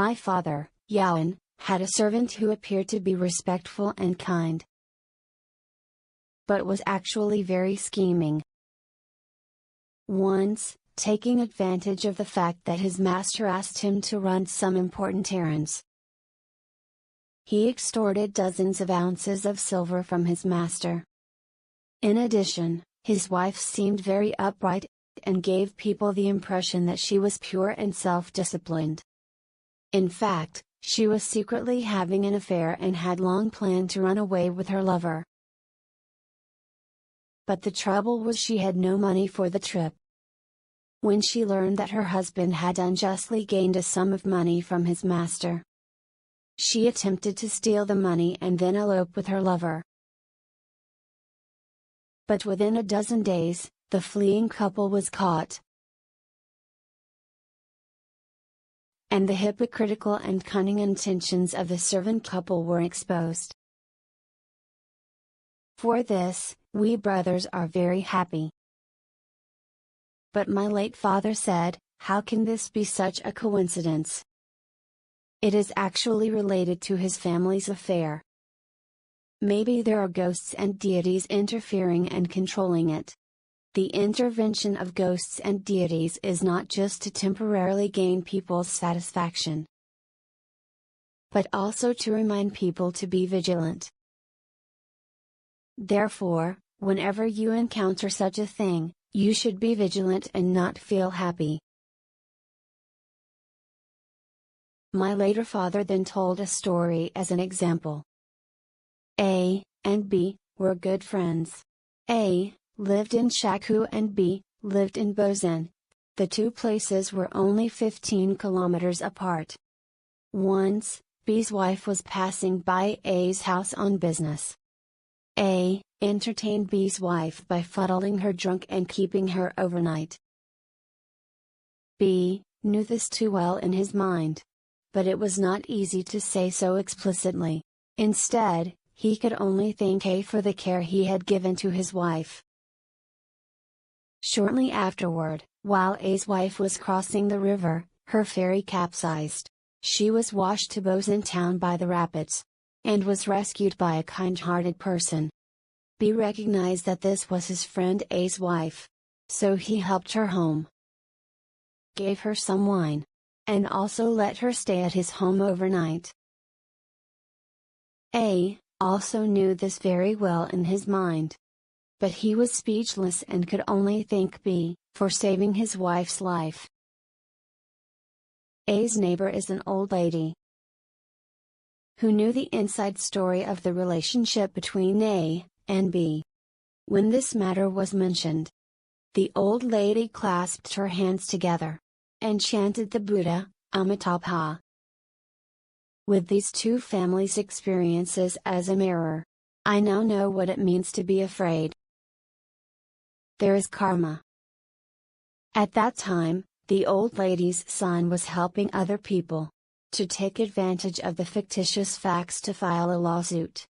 My father, Yao An, had a servant who appeared to be respectful and kind, but was actually very scheming. Once, taking advantage of the fact that his master asked him to run some important errands, he extorted dozens of ounces of silver from his master. In addition, his wife seemed very upright, and gave people the impression that she was pure and self-disciplined. In fact, she was secretly having an affair and had long planned to run away with her lover. But the trouble was she had no money for the trip. When she learned that her husband had unjustly gained a sum of money from his master, she attempted to steal the money and then elope with her lover. But within a dozen days, the fleeing couple was caught, and the hypocritical and cunning intentions of the servant couple were exposed. For this, we brothers are very happy. But my late father said, "How can this be such a coincidence? It is actually related to his family's affair. Maybe there are ghosts and deities interfering and controlling it." The intervention of ghosts and deities is not just to temporarily gain people's satisfaction, but also to remind people to be vigilant. Therefore, whenever you encounter such a thing, you should be vigilant and not feel happy. My later father then told a story as an example. A and B were good friends. A lived in Shaku and B lived in Bozhen. The two places were only 15 kilometers apart. Once, B's wife was passing by A's house on business. A entertained B's wife by fuddling her drunk and keeping her overnight. B knew this too well in his mind, but it was not easy to say so explicitly. Instead, he could only thank A for the care he had given to his wife. Shortly afterward, while A's wife was crossing the river, her ferry capsized. She was washed to Bozhen Town by the rapids, and was rescued by a kind-hearted person. B recognized that this was his friend A's wife, so he helped her home, gave her some wine, and also let her stay at his home overnight. A also knew this very well in his mind, but he was speechless and could only thank B for saving his wife's life. A's neighbor is an old lady who knew the inside story of the relationship between A and B. When this matter was mentioned, the old lady clasped her hands together and chanted the Buddha, Amitabha. With these two families' experiences as a mirror, I now know what it means to be afraid. There is karma. At that time, the old lady's son was helping other people to take advantage of the fictitious facts to file a lawsuit.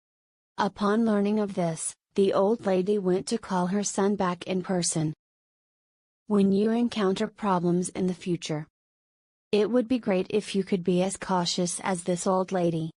Upon learning of this, the old lady went to call her son back in person. When you encounter problems in the future, it would be great if you could be as cautious as this old lady.